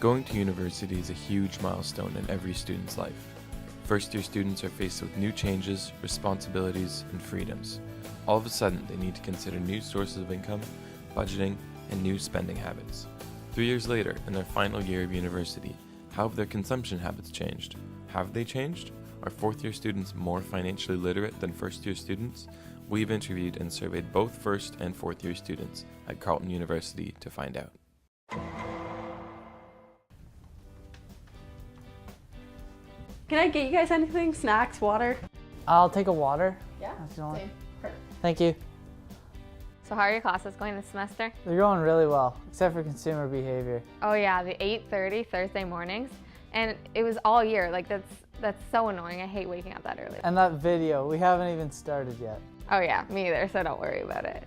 Going to university is a huge milestone in every student's life. First-year students are faced with new changes, responsibilities, and freedoms. All of a sudden, they need to consider new sources of income, budgeting, and new spending habits. 3 years later, in their final year of university, how have their consumption habits changed? Have they changed? Are fourth-year students more financially literate than first-year students? We've interviewed and surveyed both first and fourth-year students at Carleton University to find out. Can I get you guys anything? Snacks, water? I'll take a water. Yeah, if you don't same. Perfect. Thank you. So how are your classes going this semester? They're going really well, except for consumer behavior. Oh yeah, the 8:30 Thursday mornings. And it was all year. Like that's so annoying. I hate waking up that early. And that video, we haven't even started yet. Oh yeah, me either, so don't worry about it.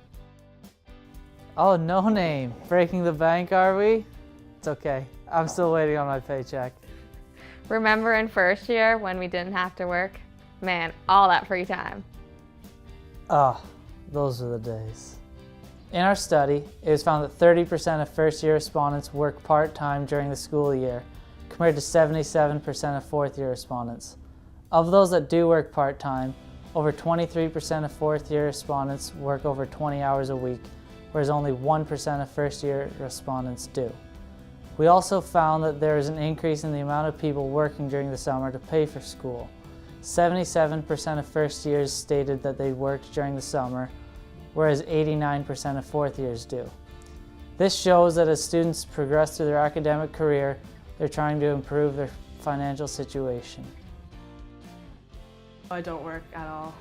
Oh, no name. Breaking the bank, are we? It's okay. I'm still waiting on my paycheck. Remember in first year when we didn't have to work? Man, all that free time. Ah, those are the days. In our study, it was found that 30% of first-year respondents work part-time during the school year, compared to 77% of fourth-year respondents. Of those that do work part-time, over 23% of fourth-year respondents work over 20 hours a week, whereas only 1% of first-year respondents do. We also found that there is an increase in the amount of people working during the summer to pay for school. 77% of first years stated that they worked during the summer, whereas 89% of fourth years do. This shows that as students progress through their academic career, they're trying to improve their financial situation. I don't work at all.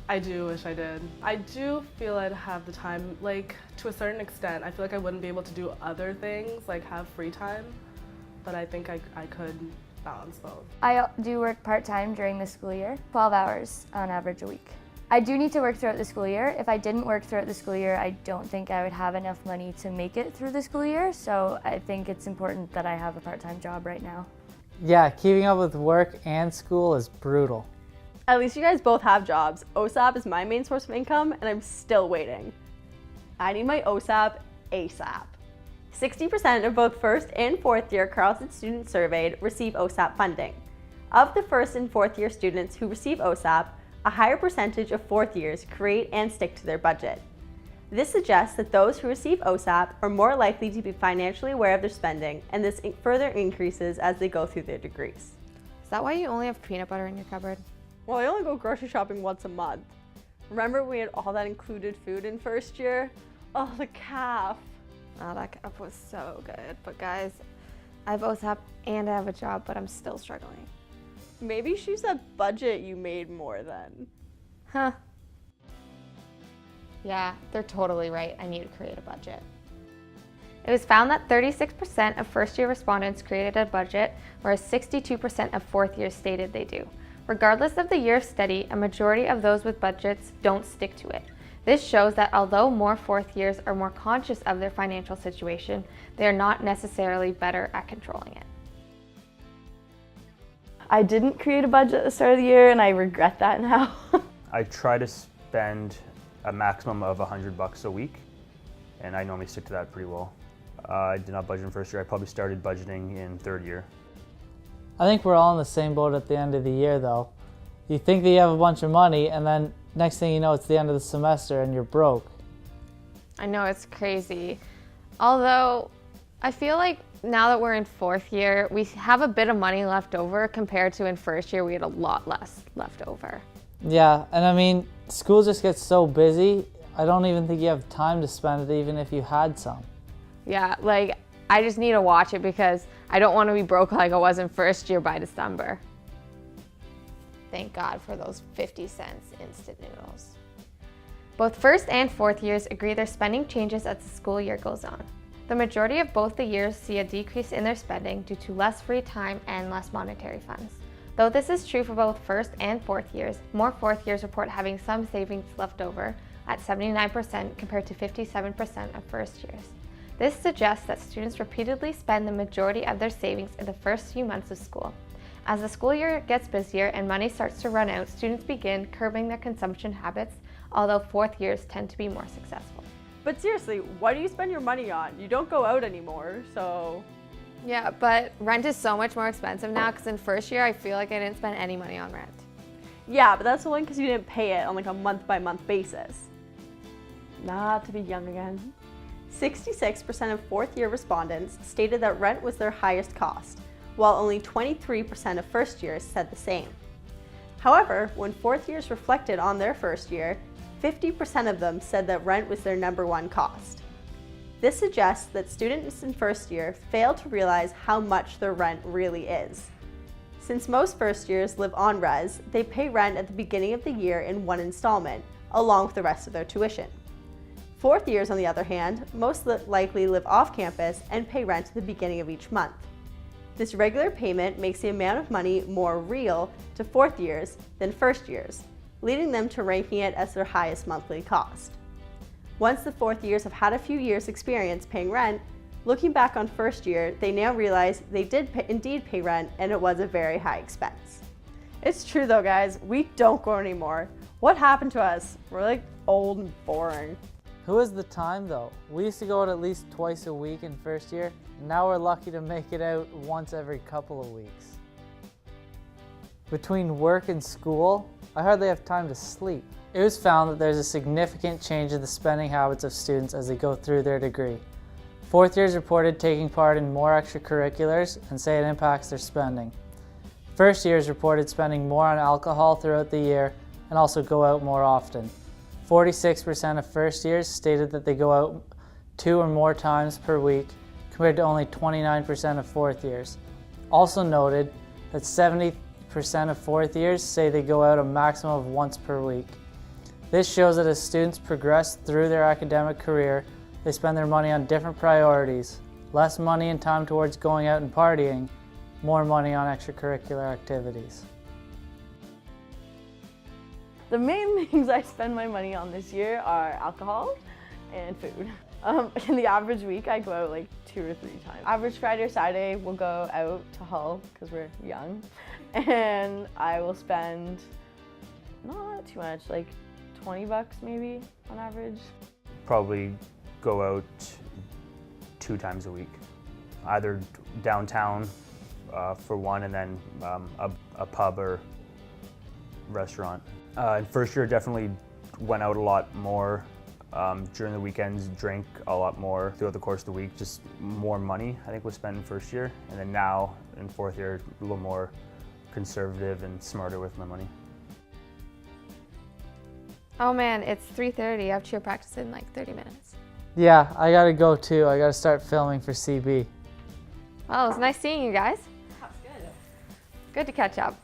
I do wish I did. I do feel I'd have the time, like to a certain extent. I feel like I wouldn't be able to do other things, like have free time, but I think I could balance both. I do work part-time during the school year, 12 hours on average a week. I do need to work throughout the school year. If I didn't work throughout the school year, I don't think I would have enough money to make it through the school year, so I think it's important that I have a part-time job right now. Yeah, keeping up with work and school is brutal. At least you guys both have jobs. OSAP is my main source of income, and I'm still waiting. I need my OSAP ASAP. 60% of both first and fourth year Carleton students surveyed receive OSAP funding. Of the first and fourth year students who receive OSAP, a higher percentage of fourth years create and stick to their budget. This suggests that those who receive OSAP are more likely to be financially aware of their spending, and this further increases as they go through their degrees. Is that why you only have peanut butter in your cupboard? Well, I only go grocery shopping once a month. Remember we had all that included food in first year? Oh, the calf. Oh, that cup was so good. But guys, I have OSAP and I have a job, but I'm still struggling. Maybe she's a budget you made more then. Huh. Yeah, they're totally right. I need to create a budget. It was found that 36% of first-year respondents created a budget, whereas 62% of fourth years stated they do. Regardless of the year of study, a majority of those with budgets don't stick to it. This shows that although more fourth years are more conscious of their financial situation, they are not necessarily better at controlling it. I didn't create a budget at the start of the year, and I regret that now. I try to spend a maximum of $100 a week, and I normally stick to that pretty well. I did not budget in first year. I probably started budgeting in third year. I think we're all in the same boat at the end of the year though. You think that you have a bunch of money and then next thing you know it's the end of the semester and you're broke. I know, it's crazy. Although, I feel like now that we're in fourth year, we have a bit of money left over compared to in first year we had a lot less left over. Yeah, and I mean, school just gets so busy, I don't even think you have time to spend it even if you had some. Yeah, like, I just need to watch it because I don't want to be broke like I was in first year by December. Thank God for those 50 cents instant noodles. Both first and fourth years agree their spending changes as the school year goes on. The majority of both the years see a decrease in their spending due to less free time and less monetary funds. Though this is true for both first and fourth years, more fourth years report having some savings left over at 79% compared to 57% of first years. This suggests that students repeatedly spend the majority of their savings in the first few months of school. As the school year gets busier and money starts to run out, students begin curbing their consumption habits, although fourth years tend to be more successful. But seriously, what do you spend your money on? You don't go out anymore, so Yeah, but rent is so much more expensive now because in first year I feel like I didn't spend any money on rent. Yeah, but that's only because you didn't pay it on like a month-by-month basis. Not to be young again. 66% of fourth-year respondents stated that rent was their highest cost, while only 23% of first years said the same. However, when fourth years reflected on their first year, 50% of them said that rent was their number one cost. This suggests that students in first year fail to realize how much their rent really is. Since most first years live on res, they pay rent at the beginning of the year in one installment, along with the rest of their tuition. Fourth years, on the other hand, most likely live off campus and pay rent at the beginning of each month. This regular payment makes the amount of money more real to fourth years than first years, leading them to ranking it as their highest monthly cost. Once the fourth years have had a few years' experience paying rent, looking back on first year, they now realize they did indeed pay rent and it was a very high expense. It's true though, guys, we don't go anymore. What happened to us? We're like old and boring. Who has the time though? We used to go out at least twice a week in first year. Now we're lucky to make it out once every couple of weeks. Between work and school, I hardly have time to sleep. It was found that there's a significant change in the spending habits of students as they go through their degree. Fourth years reported taking part in more extracurriculars and say it impacts their spending. First years reported spending more on alcohol throughout the year and also go out more often. 46% of first years stated that they go out 2 or more times per week, compared to only 29% of fourth years. Also noted that 70% of fourth years say they go out a maximum of once per week. This shows that as students progress through their academic career, they spend their money on different priorities, less money and time towards going out and partying, more money on extracurricular activities. The main things I spend my money on this year are alcohol and food. In the average week, I go out like 2 or 3 times. Average Friday or Saturday, we'll go out to Hull because we're young. And I will spend not too much, like $20 maybe on average. Probably go out 2 times a week, either downtown for one, and then a pub or restaurant. In first year, definitely went out a lot more. During the weekends, drank a lot more throughout the course of the week. Just more money, I think, was spent in first year. And then now, in fourth year, a little more conservative and smarter with my money. Oh man, it's 3:30. I have cheer practice in like 30 minutes. Yeah, I gotta go too. I gotta start filming for CB. Well, it was nice seeing you guys. That's good. Good to catch up.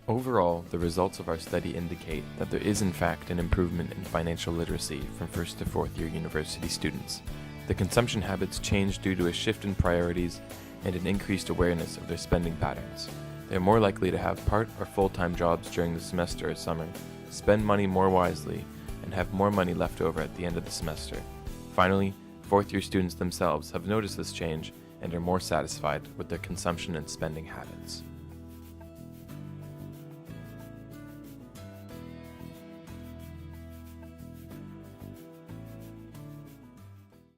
Overall, the results of our study indicate that there is in fact an improvement in financial literacy from first to fourth year university students. The consumption habits change due to a shift in priorities and an increased awareness of their spending patterns. They are more likely to have part or full-time jobs during the semester or summer, spend money more wisely, and have more money left over at the end of the semester. Finally, fourth year students themselves have noticed this change and are more satisfied with their consumption and spending habits.